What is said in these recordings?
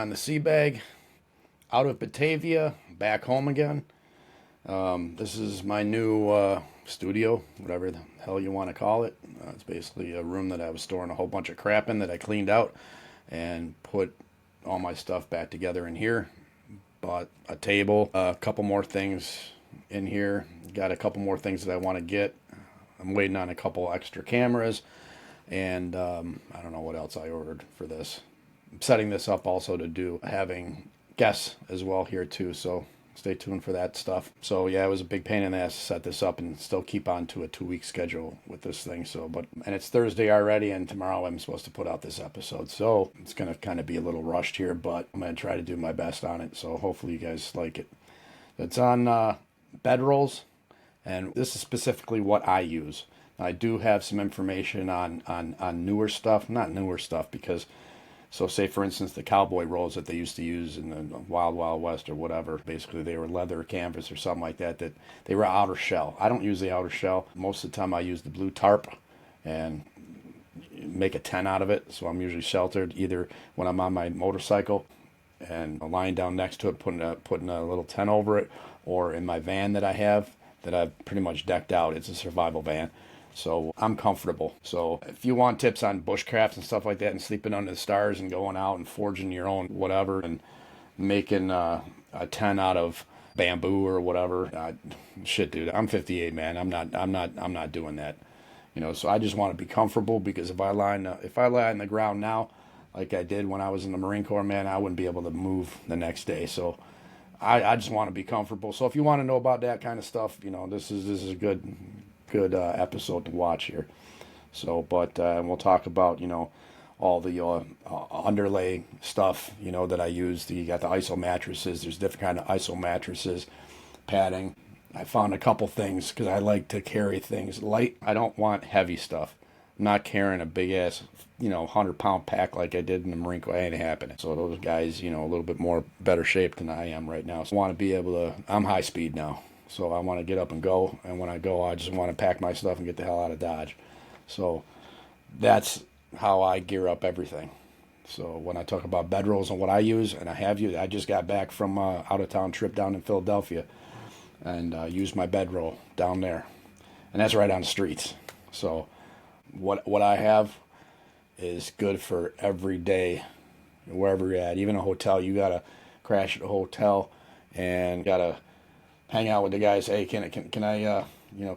Beyond the Sea Bag, out of Batavia, back home again. This is my new studio, whatever the hell you want to call it. It's basically a room that I was storing a whole bunch of crap in that I cleaned out and put all my stuff back together in here. Bought a table, a couple more things in here. Got a couple more things that I want to get. I'm waiting on a couple extra cameras. And I don't know what else I ordered for this. I'm setting this up also to do having guests as well here too. So stay tuned for that stuff. So yeah, it was a big pain in the ass to set this up and still keep on to a 2-week schedule with this thing. And it's Thursday already, and tomorrow I'm supposed to put out this episode. So it's going to kind of be a little rushed here, but I'm going to try to do my best on it. So hopefully you guys like it. It's on Bedrolls, and this is specifically what I use. I do have some information on newer stuff. Not newer stuff because, so say for instance the cowboy rolls that they used to use in the Wild Wild West or whatever. Basically they were leather canvas or something like that. That they were outer shell. I don't use the outer shell. Most of the time I use the blue tarp and make a tent out of it. So I'm usually sheltered either when I'm on my motorcycle and lying down next to it, putting a little tent over it, or in my van that I have that I've pretty much decked out. It's a survival van. So I'm comfortable. So if you want tips on bushcraft and stuff like that and sleeping under the stars and going out and forging your own whatever and making a tent out of bamboo or whatever, shit, dude, I'm 58, man. I'm not doing that. So I just want to be comfortable, because if I lie on the ground now, like I did when I was in the Marine Corps, man, I wouldn't be able to move the next day. So I just want to be comfortable. So if you want to know about that kind of stuff, this is a good episode to watch here. So, but we'll talk about all the underlay stuff that I use. You got the ISO mattresses. There's different kind of ISO mattresses, padding. I found a couple things because I like to carry things light. I don't want heavy stuff. I'm not carrying a big ass 100-pound pack like I did in the Marine Corps. It ain't happening. So those guys a little bit more better shape than I am right now. So I want to be able to. I'm high speed now. So I want to get up and go, and when I go, I just want to pack my stuff and get the hell out of Dodge. So that's how I gear up everything. So when I talk about bedrolls and what I use, and I just got back from out-of-town trip down in Philadelphia, and used my bedroll down there, and that's right on the streets. So what I have is good for every day, wherever you're at. Even a hotel, you gotta crash at a hotel, and gotta hang out with the guys. Hey, can I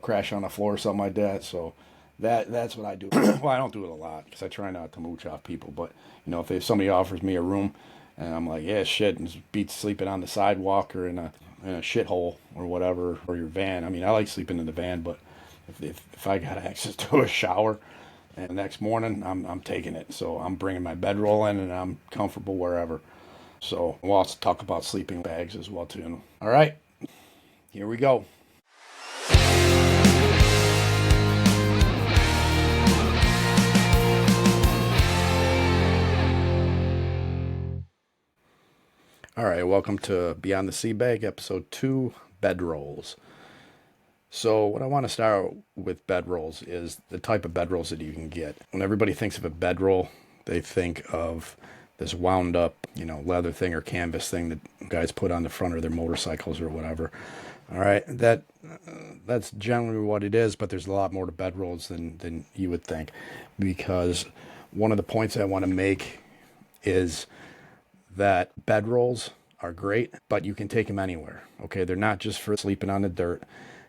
crash on the floor or something like that? So that's what I do. Well, I don't do it a lot because I try not to mooch off people. But if somebody offers me a room and I'm like, yeah, shit, and beats sleeping on the sidewalk or in a shithole or whatever, or your van. I mean, I like sleeping in the van, but if I got access to a shower and the next morning, I'm taking it. So I'm bringing my bedroll in and I'm comfortable wherever. So we'll also talk about sleeping bags as well too. All right. Here we go. All right, welcome to Beyond the Sea Bag, episode 2, Bedrolls. So what I want to start with bedrolls is the type of bedrolls that you can get. When everybody thinks of a bedroll, they think of this wound up, leather thing or canvas thing that guys put on the front of their motorcycles or whatever. All right, that's generally what it is, but there's a lot more to bedrolls than you would think, because one of the points I want to make is that bedrolls are great, but you can take them anywhere. Okay, they're not just for sleeping on the dirt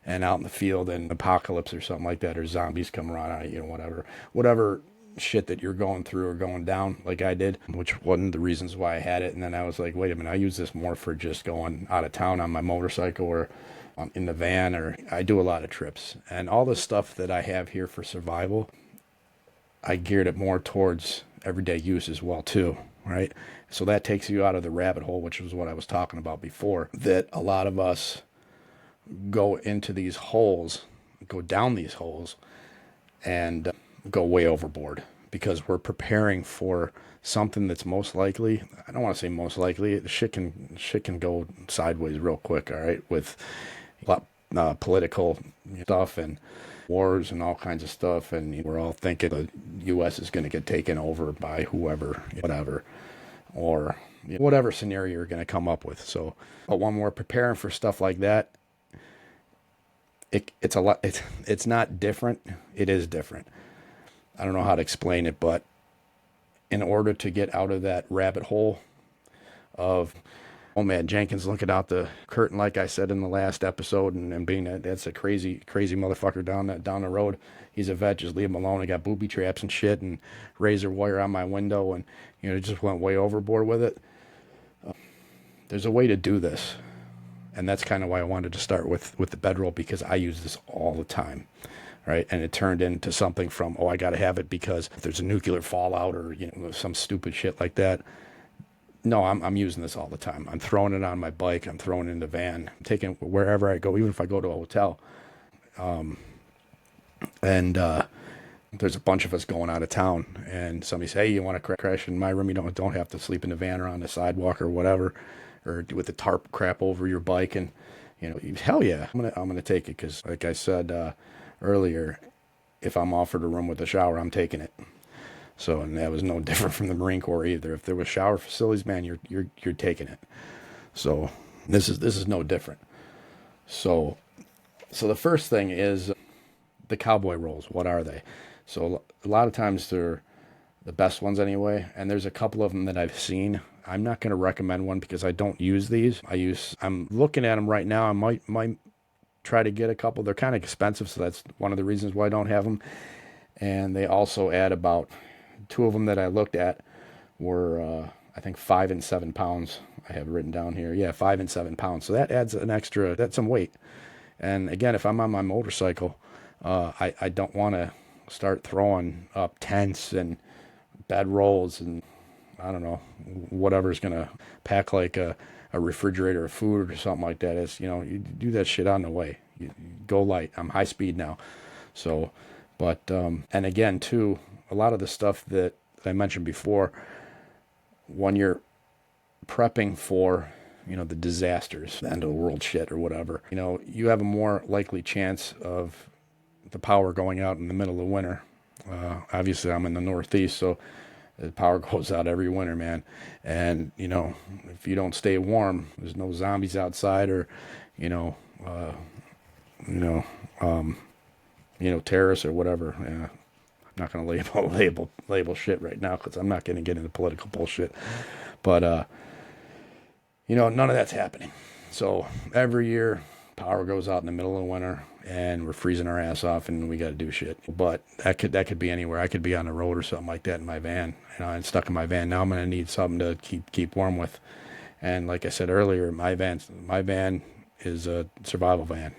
and out in the field and apocalypse or something like that, or zombies come around on you, whatever shit that you're going through or going down like I did, which wasn't the reasons why I had it. And then I was like, wait a minute, I use this more for just going out of town on my motorcycle or in the van, or I do a lot of trips. And all the stuff that I have here for survival, I geared it more towards everyday use as well too, right? So that takes you out of the rabbit hole, which was what I was talking about before, that a lot of us go into these holes, go down these holes, and go way overboard because we're preparing for something that's most likely, I don't want to say most likely, shit can go sideways real quick, all right, with political stuff and wars and all kinds of stuff, and we're all thinking the U.S. is going to get taken over by whoever, whatever, or whatever scenario you're going to come up with. So, but when we're preparing for stuff like that, it's a lot. It's not different. It is different. I don't know how to explain it, but in order to get out of that rabbit hole of, oh man, Jenkins looking out the curtain, like I said in the last episode, and being that's a crazy motherfucker down the road. He's a vet, just leave him alone. I got booby traps and shit and razor wire on my window, and just went way overboard with it. There's a way to do this, and that's kind of why I wanted to start with the bedroll, because I use this all the time. Right, and it turned into something from, oh, I got to have it because if there's a nuclear fallout or some stupid shit like that. No, I'm using this all the time. I'm throwing it on my bike. I'm throwing it in the van. I'm taking it wherever I go, even if I go to a hotel. There's a bunch of us going out of town, and somebody say, hey, you want to crash in my room? You don't have to sleep in the van or on the sidewalk or whatever, or with the tarp crap over your bike. And hell yeah, I'm gonna take it, because like I said earlier, if I'm offered a room with a shower, I'm taking it. So, and that was no different from the Marine Corps either. If there was shower facilities, man, you're taking it. So this is no different. So the first thing is the cowboy rolls. What are they? So a lot of times they're the best ones anyway, and there's a couple of them that I've seen. I'm not going to recommend one because I don't use these. I'm looking at them right now. I might try to get a couple. They're kind of expensive, so that's one of the reasons why I don't have them. And they also add about, two of them that I looked at were I think 5 and 7 pounds. I have it written down here. Yeah, 5 and 7 pounds. So that adds that's some weight. And again, if I'm on my motorcycle, I don't want to start throwing up tents and bedrolls and I don't know, whatever's going to pack like a refrigerator of food or something like that. Is you do that shit on the way. You go light. I'm high speed now. So, but, and again, too, a lot of the stuff that I mentioned before, when you're prepping for, the disasters, the end of the world shit or whatever, you have a more likely chance of the power going out in the middle of winter. Obviously I'm in the Northeast, so the power goes out every winter, man. And, if you don't stay warm, there's no zombies outside or, terrorists or whatever. Yeah. I'm not going to label shit right now because I'm not going to get into political bullshit. But, none of that's happening. So every year power goes out in the middle of winter and we're freezing our ass off and we got to do shit. But that could be anywhere. I could be on the road or something like that in my van, and stuck in my van. Now I'm going to need something to keep warm with. And like I said earlier, my van is a survival van.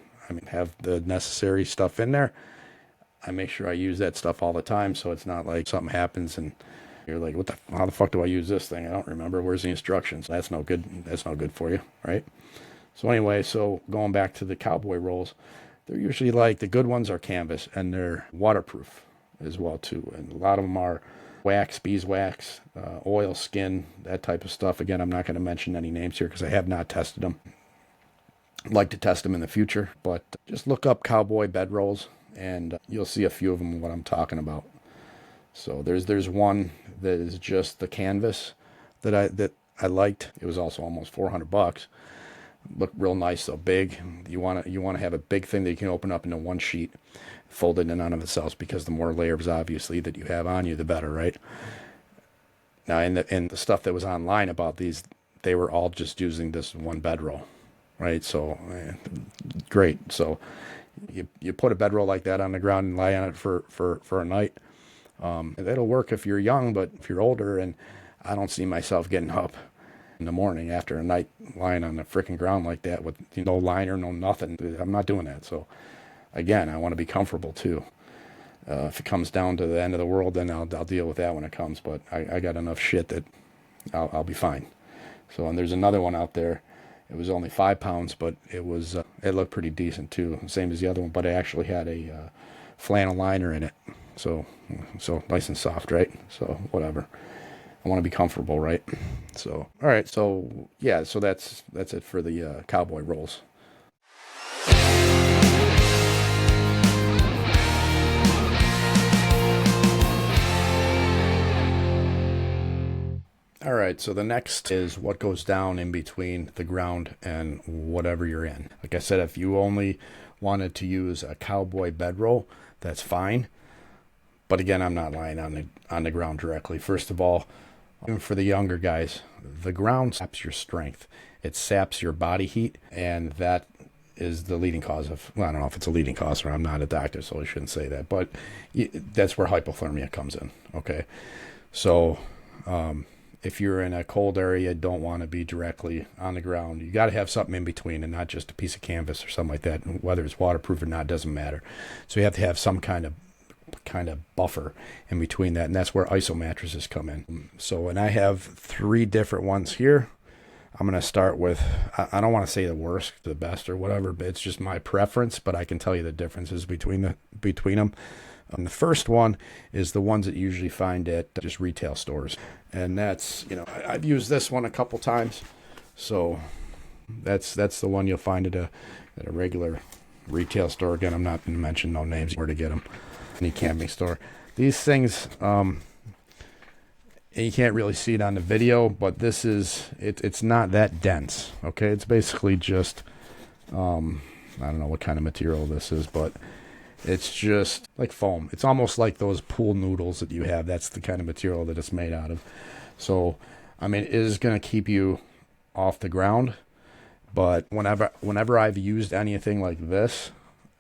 Have the necessary stuff in there. I make sure I use that stuff all the time, so it's not like something happens and you're like, how the fuck do I use this thing? I don't remember. Where's the instructions? That's no good. That's no good for you, right? So anyway, going back to the cowboy rolls, they're usually like, the good ones are canvas and they're waterproof as well too. And a lot of them are wax, beeswax, oil skin, that type of stuff. Again, I'm not going to mention any names here because I have not tested them. I'd like to test them in the future, but just look up cowboy bedrolls and you'll see a few of them, what I'm talking about. So there's one that is just the canvas that I liked. It was also almost $400. Looked real nice, though, big. You want to have a big thing that you can open up into one sheet, fold it in on itself, because the more layers, obviously, that you have on you, the better, right? Now, in the stuff that was online about these, they were all just using this one bedroll, right? So, great. So, you put a bedroll like that on the ground and lie on it for a night. That'll work if you're young, but if you're older, and I don't see myself getting up in the morning after a night lying on the freaking ground like that with no liner, no nothing. I'm not doing that. So again, I want to be comfortable too. If it comes down to the end of the world, then I'll deal with that when it comes. But I got enough shit that I'll be fine. So, and there's another one out there. It was only 5 pounds, but it looked pretty decent too. Same as the other one, but it actually had a flannel liner in it. So nice and soft, right? So whatever. I want to be comfortable, right? So, all right. So yeah, so that's it for the cowboy rolls. All right, so the next is what goes down in between the ground and whatever you're in. Like I said, if you only wanted to use a cowboy bedroll, that's fine. But again, I'm not lying on the ground directly. First of all, even for the younger guys, the ground saps your strength. It saps your body heat, and that is the leading cause of, well, I don't know if it's a leading cause, or I'm not a doctor, so I shouldn't say that, but that's where hypothermia comes in, okay? So if you're in a cold area, don't want to be directly on the ground. You got to have something in between and not just a piece of canvas or something like that. Whether it's waterproof or not doesn't matter. So you have to have some kind of buffer in between that, and that's where ISO mattresses come in. So, and I have 3 different ones here. I'm going to start with, I don't want to say the worst, the best, or whatever, but it's just my preference, but I can tell you the differences between them. The first one is the ones that you usually find at just retail stores. And that's, I've used this one a couple times. So that's the one you'll find at a regular retail store. Again, I'm not going to mention no names where to get them. Any camping store. These things, you can't really see it on the video, but this is, it's not that dense. Okay. It's basically just, I don't know what kind of material this is, but it's just like foam. It's almost like those pool noodles that you have. That's the kind of material that it's made out of. So, I mean, it is going to keep you off the ground. But whenever I've used anything like this,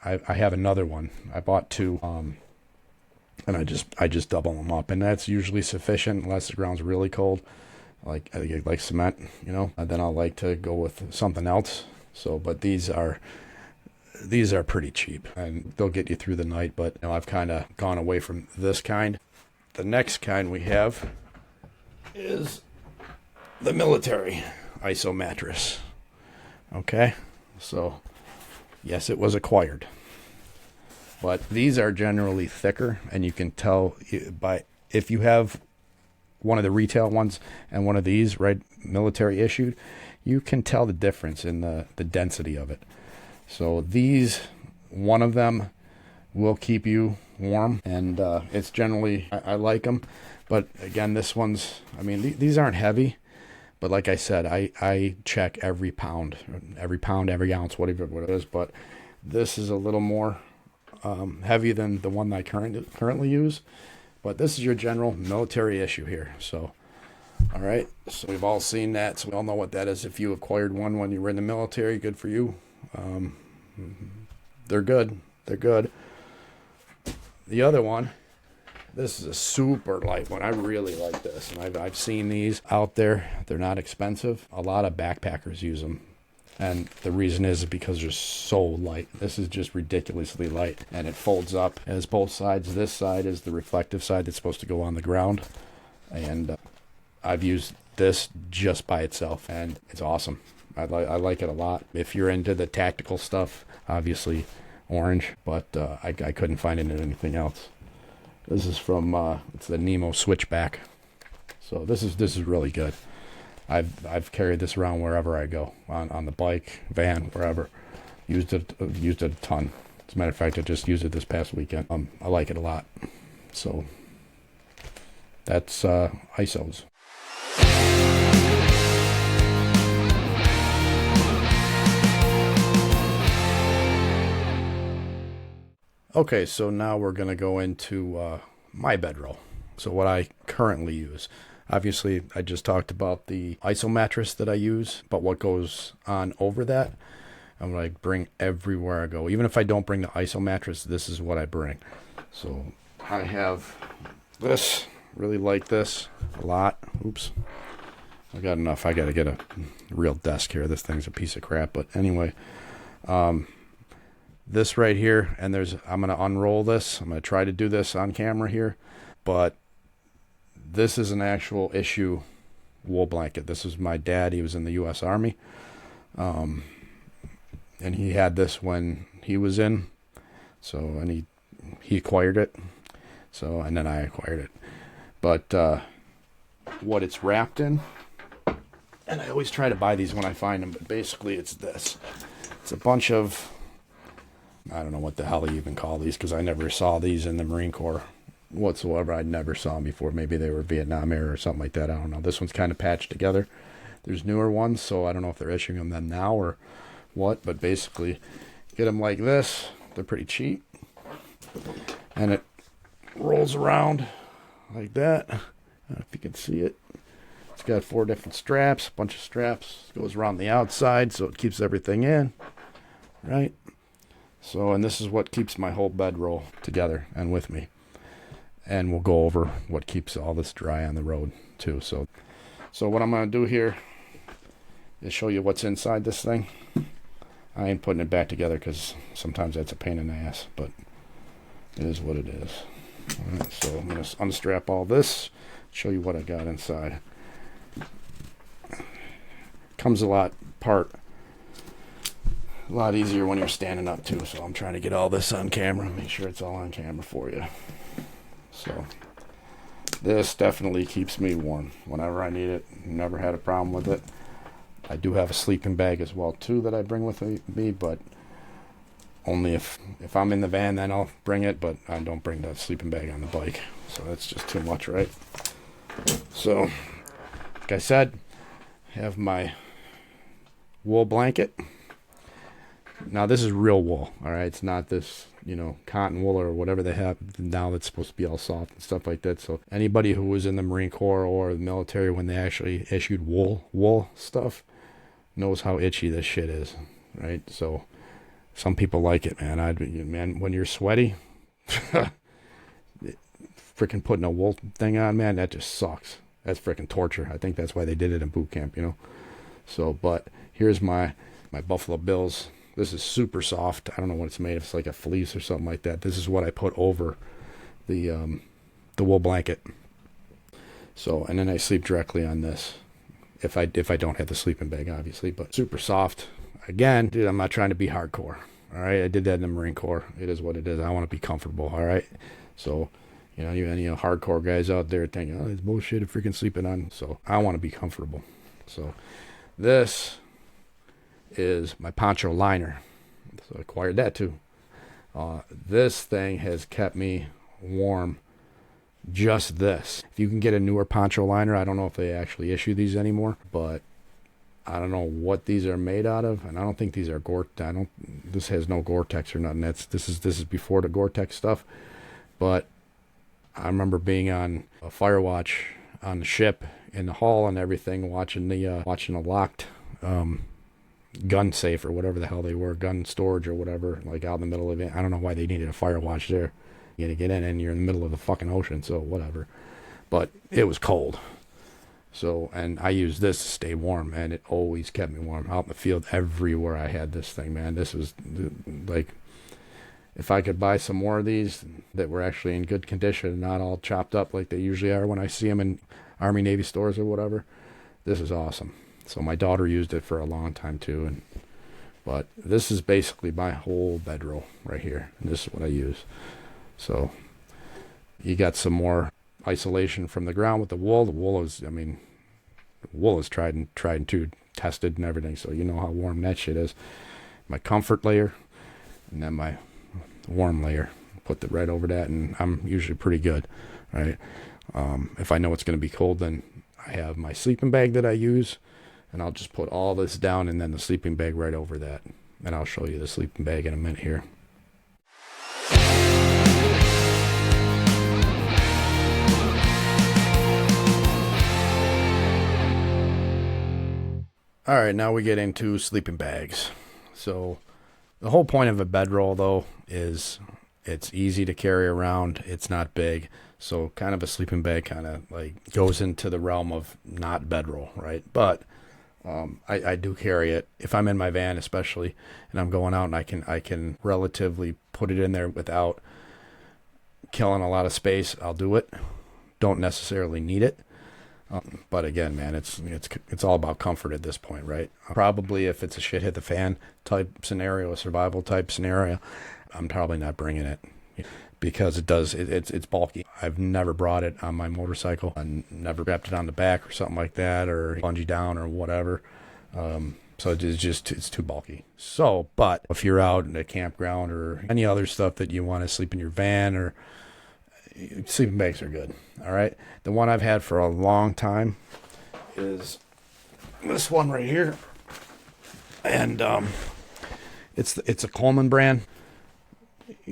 I have another one. I bought 2, and I just double them up, and that's usually sufficient unless the ground's really cold, like cement. Then I'll like to go with something else. So, but these are pretty cheap, and they'll get you through the night, but I've kind of gone away from this kind. The next kind we have is the military ISO mattress. Okay, so yes, it was acquired, but these are generally thicker, and you can tell by if you have one of the retail ones and one of these, right, military issued, you can tell the difference in the density of it. So these, one of them will keep you warm, and it's generally, I like them. But again, this one's, I mean, these aren't heavy, but like I said, I check every pound, every ounce, whatever it is. But this is a little more heavy than the one that I currently use. But this is your general military issue here. So, all right, so we've all seen that, so we all know what that is. If you acquired one when you were in the military, good for you. They're good. The other one, this is a super light one. I really like this, and I've seen these out there. They're not expensive. A lot of backpackers use them, and the reason is because they're so light. This is just ridiculously light, and it folds up. It has both sides. This side is the reflective side that's supposed to go on the ground, and I've used this just by itself, and it's awesome. I like it a lot. If you're into the tactical stuff, obviously orange, but I couldn't find it in anything else. This is from it's the Nemo Switchback. So this is really good. I've carried this around wherever I go, on the bike, van, wherever. Used it a ton. As a matter of fact, I just used it this past weekend. I like it a lot. So that's ISOs. Okay, so now we're going to go into my bedroll. So what I currently use. Obviously, I just talked about the ISO mattress that I use, but what goes on over that, I'm going to bring everywhere I go. Even if I don't bring the ISO mattress, this is what I bring. So I have this, really like this a lot. Oops. I got enough. I got to get a real desk here. This thing's a piece of crap, but anyway. This right here, and I'm going to unroll this. I'm going to try to do this on camera here, but this is an actual issue wool blanket. This is my dad. He was in the U.S. Army, and he had this when he was in, so, and he acquired it, so, and then I acquired it. But what it's wrapped in, and I always try to buy these when I find them, but basically it's this. It's a bunch of, I don't know what the hell you even call these, because I never saw these in the Marine Corps. whatsoever. I never saw them before. Maybe they were Vietnam era or something like that. I don't know. This one's kind of patched together. There's newer ones, so I don't know if they're issuing them then now or what, but basically get them like this. They're pretty cheap. And it rolls around like that. I don't know if you can see it. It's got 4 different straps, a bunch of straps. Goes around the outside so it keeps everything in, right? So, and this is what keeps my whole bedroll together and with me. And we'll go over what keeps all this dry on the road too. So what I'm going to do here is show you what's inside this thing. I ain't putting it back together because sometimes that's a pain in the ass, but it is what it is. All right, so I'm going to unstrap all this, show you what I got inside. Comes a lot easier when you're standing up too, so I'm trying to get all this on camera, make sure it's all on camera for you. So this definitely keeps me warm whenever I need it. Never had a problem with it. I do have a sleeping bag as well too that I bring with me, but only if I'm in the van, then I'll bring it, but I don't bring the sleeping bag on the bike, so that's just too much, right? So like I said, I have my wool blanket. Now this is real wool, all right? It's not this, cotton wool or whatever they have now that's supposed to be all soft and stuff like that. So anybody who was in the Marine Corps or the military when they actually issued wool stuff knows how itchy this shit is, right? So some people like it, man. When you're sweaty, freaking putting a wool thing on, man, that just sucks. That's freaking torture. I think that's why they did it in boot camp, So, but here's my Buffalo Bills. This is super soft. I don't know what it's made of. It's like a fleece or something like that. This is what I put over the wool blanket. So, and then I sleep directly on this. If I don't have the sleeping bag, obviously, but super soft. Again, dude, I'm not trying to be hardcore. All right, I did that in the Marine Corps. It is what it is. I want to be comfortable. All right, so any hardcore guys out there thinking, oh, it's bullshit of freaking sleeping on. So I want to be comfortable. So this is my poncho liner. So I acquired that too. This thing has kept me warm. Just this. If you can get a newer poncho liner, I don't know if they actually issue these anymore, but I don't know what these are made out of, and I don't think these are this has no Gore-Tex or nothing. This is before the Gore-Tex stuff. But I remember being on a fire watch on the ship in the hall and everything, watching a locked gun safe or whatever the hell they were, gun storage or whatever, like out in the middle of it. I don't know why they needed a fire watch there. You got to get in and you're in the middle of the fucking ocean, so whatever. But it was cold. So, and I used this to stay warm, and it always kept me warm. Out in the field, everywhere I had this thing, man. This was like, if I could buy some more of these that were actually in good condition, not all chopped up like they usually are when I see them in Army Navy stores or whatever, this is awesome. So my daughter used it for a long time too, but this is basically my whole bedroll right here, and this is what I use. So you got some more isolation from the ground with the wool. The wool is tried and true, tested and everything, so you know how warm that shit is. My comfort layer, and then my warm layer. Put that right over that, and I'm usually pretty good, right? If I know it's going to be cold, then I have my sleeping bag that I use, and I'll just put all this down and then the sleeping bag right over that. And I'll show you the sleeping bag in a minute here. All right, now we get into sleeping bags. So the whole point of a bedroll, though, is it's easy to carry around. It's not big. So kind of a sleeping bag kind of like goes into the realm of not bedroll, right? But I do carry it if I'm in my van, especially, and I'm going out, and I can relatively put it in there without killing a lot of space. I'll do it. Don't necessarily need it. But again, man, it's all about comfort at this point, right? Probably if it's a shit hit the fan type scenario, a survival type scenario, I'm probably not bringing it because it's bulky. I've never brought it on my motorcycle. I never wrapped it on the back or something like that, or bungee down or whatever. So it's too bulky. So, but if you're out in a campground or any other stuff that you want to sleep in your van, or sleeping bags are good. All right. The one I've had for a long time is this one right here, and it's a Coleman brand.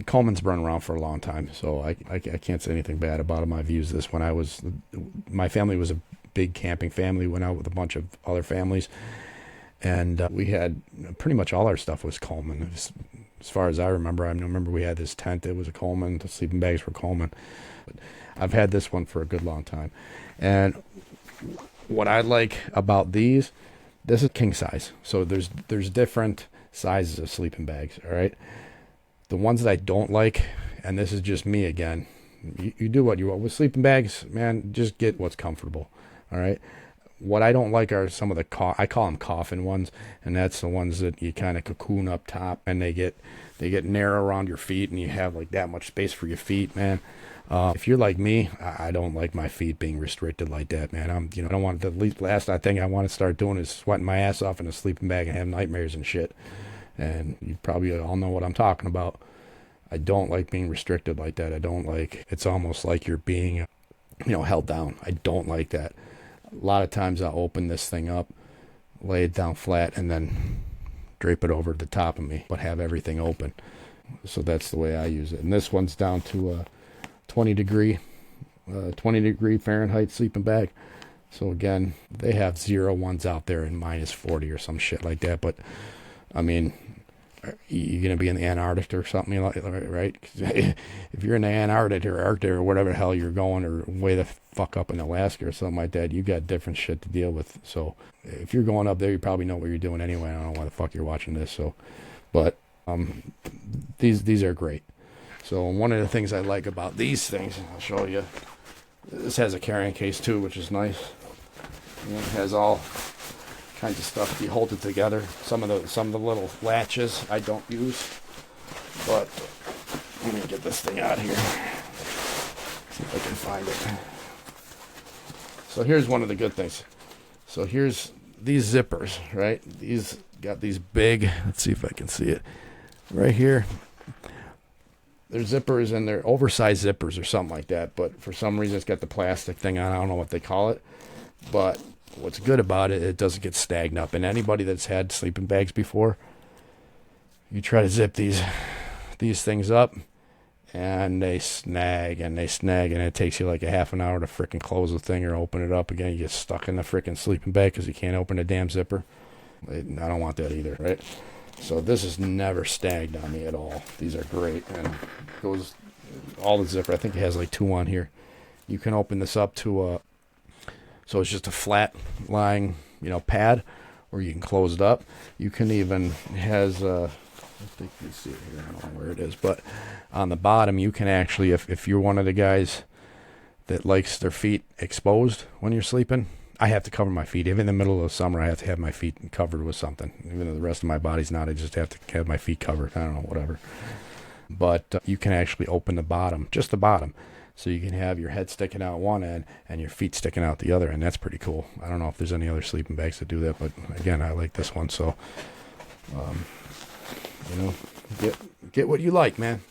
Coleman's been around for a long time, so I can't say anything bad about them. I've used this when my family was a big camping family. Went out with a bunch of other families, and we had pretty much all our stuff was Coleman. As far as I remember we had this tent. It was a Coleman. The sleeping bags were Coleman. But I've had this one for a good long time, and what I like about these, this is king size. So there's different sizes of sleeping bags. All right. The ones that I don't like, and this is just me again, you do what you want. With sleeping bags, man, just get what's comfortable, all right? What I don't like are some of the, I call them coffin ones, and that's the ones that you kind of cocoon up top, and they get narrow around your feet, and you have like that much space for your feet, man. If you're like me, I don't like my feet being restricted like that, man. I don't want the last thing I want to start doing is sweating my ass off in a sleeping bag and have nightmares and shit. And you probably all know what I'm talking about. I don't like being restricted like that. It's almost like you're being, held down. I don't like that. A lot of times I'll open this thing up, lay it down flat, and then drape it over the top of me, but have everything open. So that's the way I use it. And this one's down to a 20 degree Fahrenheit sleeping bag. So again, they have 0 ones out there in -40 or some shit like that. But I mean, you're going to be in the Antarctic or something, right? If you're in the Antarctic or Arctic or whatever the hell you're going, or way the fuck up in Alaska or something like that, you got different shit to deal with. So if you're going up there, you probably know what you're doing anyway. I don't know why the fuck you're watching this. So, but these are great. So one of the things I like about these things, I'll show you. This has a carrying case too, which is nice. And it has all kinds of stuff. You hold it together. Some of the little latches I don't use, but let me get this thing out here. See if I can find it. So here's one of the good things. So here's these zippers, right? These got these big. Let's see if I can see it right here. They're zippers, and they're oversized zippers or something like that. But for some reason, it's got the plastic thing on. I don't know what they call it, but what's good about it, it doesn't get stagnant up. And anybody that's had sleeping bags before, you try to zip these things up, and they snag, and it takes you like a half an hour to frickin' close the thing or open it up again. You get stuck in the frickin' sleeping bag because you can't open the damn zipper. I don't want that either, right? So this has never snagged on me at all. These are great, and goes all the zipper. I think it has like 2 on here. You can open this up to so it's just a flat lying, pad, or you can close it up. You can even, it has, I think you see it here, I don't know where it is, but on the bottom, you can actually, if you're one of the guys that likes their feet exposed when you're sleeping, I have to cover my feet. Even in the middle of the summer, I have to have my feet covered with something. Even though the rest of my body's not, I just have to have my feet covered. I don't know, whatever. But you can actually open the bottom, just the bottom. So you can have your head sticking out one end and your feet sticking out the other end. That's pretty cool. I don't know if there's any other sleeping bags that do that, but again, I like this one. So, get what you like, man.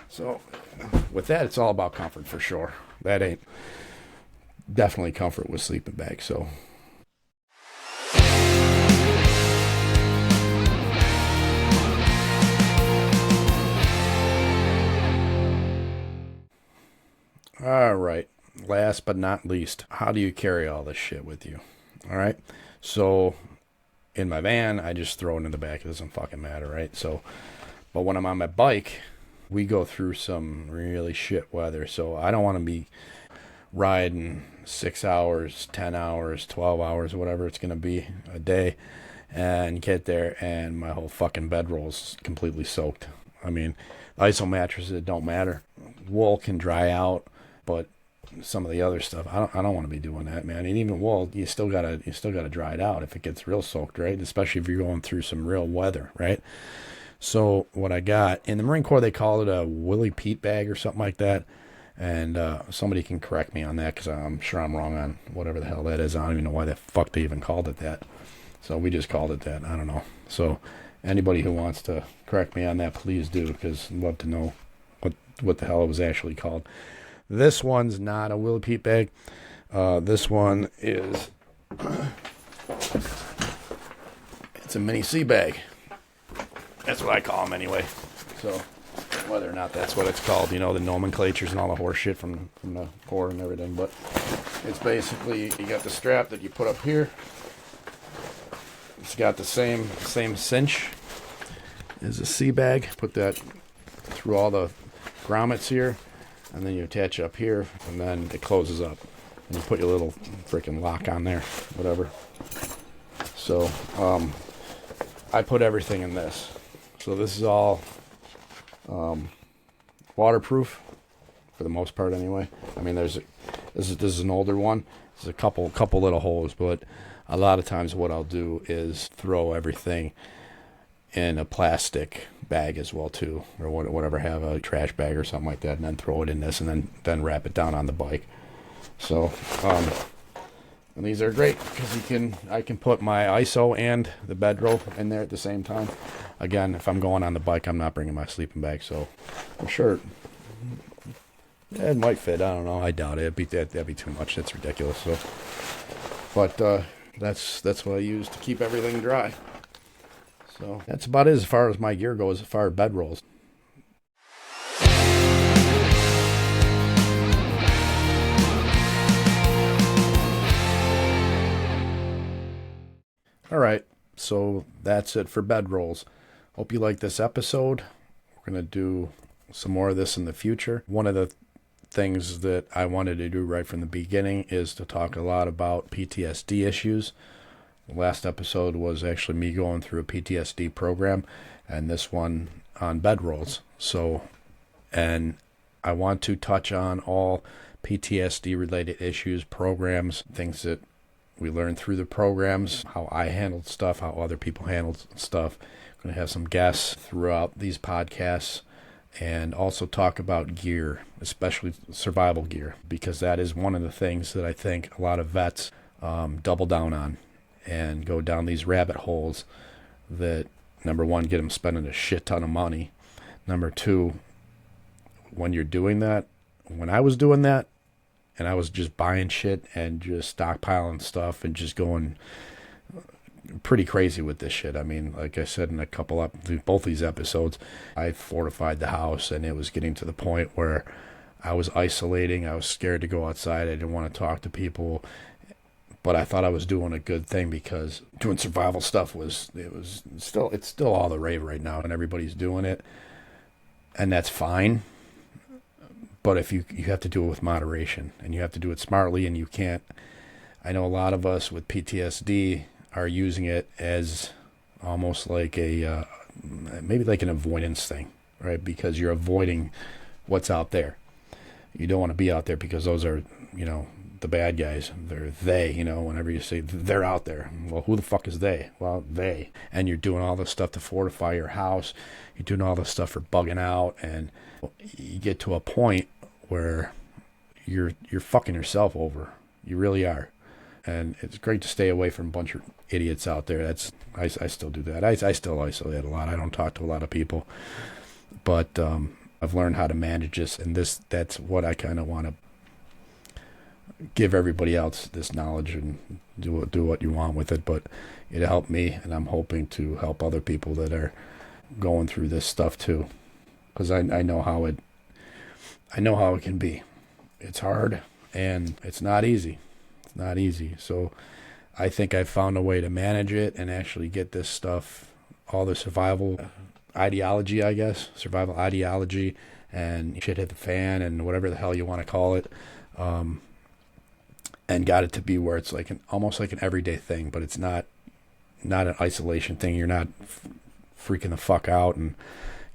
So with that, it's all about comfort for sure. That ain't definitely comfort with sleeping bags. So. All right. Last but not least, how do you carry all this shit with you? All right. So in my van, I just throw it in the back. It doesn't fucking matter, right? So, but when I'm on my bike, we go through some really shit weather. So I don't want to be riding 6 hours, 10 hours, 12 hours, whatever it's going to be a day, and get there and my whole fucking bedroll's completely soaked. I mean, ISO mattresses, it don't matter. Wool can dry out. But some of the other stuff, I don't want to be doing that, man. And even wool, you still gotta dry it out if it gets real soaked, right? Especially if you're going through some real weather, right? So what I got in the Marine Corps, they call it a Willie Pete bag or something like that. And somebody can correct me on that because I'm sure I'm wrong on whatever the hell that is. I don't even know why the fuck they even called it that. So we just called it that. I don't know. So anybody who wants to correct me on that, please do, because I'd love to know what the hell it was actually called. This one's not a Willy Pete bag. This one is, it's a mini sea bag. That's what I call them anyway. So whether or not that's what it's called, the nomenclatures and all the horse shit from the Corps and everything, but it's basically, you got the strap that you put up here. It's got the same cinch as a sea bag. Put that through all the grommets here, and then you attach it up here, and then it closes up. And you put your little freaking lock on there, whatever. So, I put everything in this. So this is all waterproof, for the most part anyway. I mean, this is an older one. There's a couple little holes, but a lot of times what I'll do is throw everything in a plastic bag as well too, or whatever, have a trash bag or something like that, and then throw it in this, and then wrap it down on the bike. So, and these are great because I can put my ISO and the bedroll in there at the same time. Again, if I'm going on the bike, I'm not bringing my sleeping bag, so I'm sure it might fit. I don't know. I doubt it. That'd be too much. That's ridiculous. So, but that's what I use to keep everything dry. So that's about it as far as my gear goes, as far as bedrolls. All right, so that's it for bedrolls. Hope you like this episode. We're going to do some more of this in the future. One of the things that I wanted to do right from the beginning is to talk a lot about PTSD issues. The last episode was actually me going through a PTSD program, and this one on bedrolls. So, and I want to touch on all PTSD related issues, programs, things that we learned through the programs, how I handled stuff, how other people handled stuff. I'm going to have some guests throughout these podcasts, and also talk about gear, especially survival gear, because that is one of the things that I think a lot of vets double down on and go down these rabbit holes that, number one, get them spending a shit ton of money. Number two, when you're doing that, when I was doing that, and I was just buying shit and just stockpiling stuff and just going pretty crazy with this shit. I mean, like I said in both these episodes, I fortified the house, and it was getting to the point where I was isolating. I was scared to go outside. I didn't want to talk to people, but I thought I was doing a good thing because doing survival stuff it's still all the rave right now, and everybody's doing it, and that's fine. But if you have to do it with moderation, and you have to do it smartly, and you can't. I know a lot of us with PTSD are using it as almost like maybe like an avoidance thing, right? Because you're avoiding what's out there. You don't want to be out there because those are, the bad guys. Whenever you say they're out there, well, who the fuck is they? Well, they. And you're doing all this stuff to fortify your house. You're doing all this stuff for bugging out, and you get to a point where you're fucking yourself over. You really are. And it's great to stay away from a bunch of idiots out there. I still do that. I still isolate a lot. I don't talk to a lot of people. But I've learned how to manage this, and that's what I kind of want to give everybody else, this knowledge, and do what you want with it. But it helped me, and I'm hoping to help other people that are going through this stuff too. Because I know how it can be. It's hard, and it's not easy. It's not easy. So I think I found a way to manage it and actually get this stuff, all the survival ideology, survival ideology, and shit hit the fan, and whatever the hell you want to call it, and got it to be where it's like almost like an everyday thing, but it's not an isolation thing. You're not freaking the fuck out, and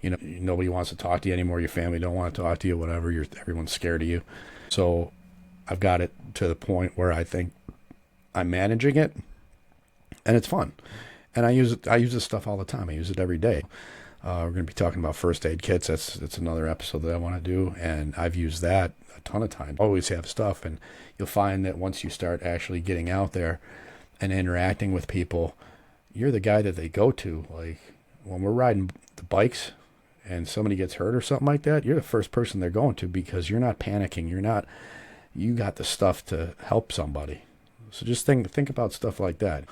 nobody wants to talk to you anymore. Your family don't want to talk to you, whatever. Everyone's scared of you. So I've got it to the point where I think I'm managing it, and it's fun. And I use this stuff all the time. I use it every day. We're going to be talking about first aid kits. That's another episode that I want to do, and I've used that a ton of times. Always have stuff, and you'll find that once you start actually getting out there and interacting with people, you're the guy that they go to. Like when we're riding the bikes, and somebody gets hurt or something like that, you're the first person they're going to, because you're not panicking. You got the stuff to help somebody. So just think about stuff like that.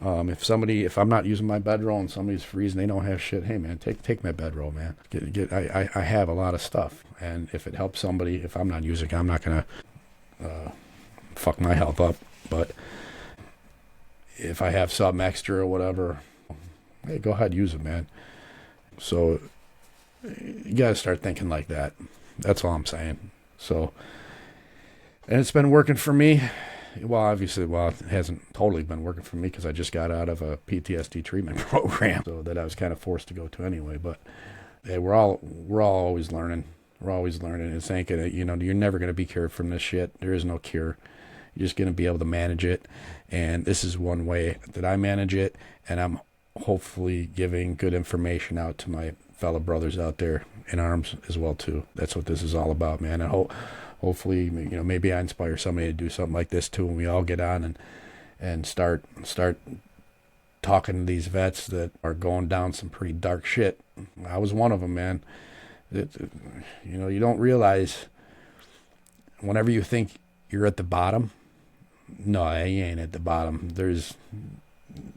If I'm not using my bedroll and somebody's for reason they don't have shit, hey man, take my bedroll, man. I have a lot of stuff, and if it helps somebody, if I'm not using it, I'm not gonna fuck my health up. But if I have something extra or whatever, hey, go ahead, use it, man. So you gotta start thinking like that. That's all I'm saying. So, and it's been working for me. Well, obviously, it hasn't totally been working for me, because I just got out of a PTSD treatment program, so that I was kind of forced to go to anyway. But hey, we're all always learning. We're always learning and thinking that, you're never going to be cured from this shit. There is no cure. You're just going to be able to manage it. And this is one way that I manage it. And I'm hopefully giving good information out to my fellow brothers out there in arms as well, too. That's what this is all about, man. And hopefully, maybe I inspire somebody to do something like this too, and we all get on and start talking to these vets that are going down some pretty dark shit. I was one of them, man. You don't realize, whenever you think you're at the bottom, no, you ain't at the bottom. There's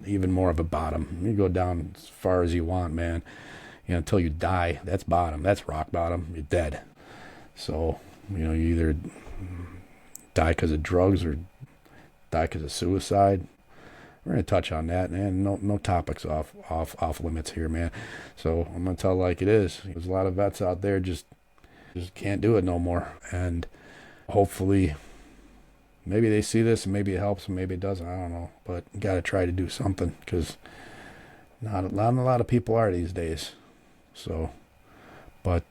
even more of a bottom. You go down as far as you want, man. Until you die. That's bottom. That's rock bottom. You're dead. So, you either die because of drugs or die because of suicide. We're going to touch on that, man. No topics off limits here, man. So I'm going to tell it like it is. There's a lot of vets out there just can't do it no more. And hopefully, maybe they see this and maybe it helps and maybe it doesn't. I don't know. But you got to try to do something, because not a lot of people are these days. So, but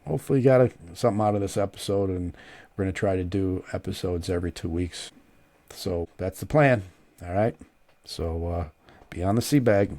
hopefully you got something out of this episode, and we're going to try to do episodes every 2 weeks. So that's the plan. All right. So be on the sea bag.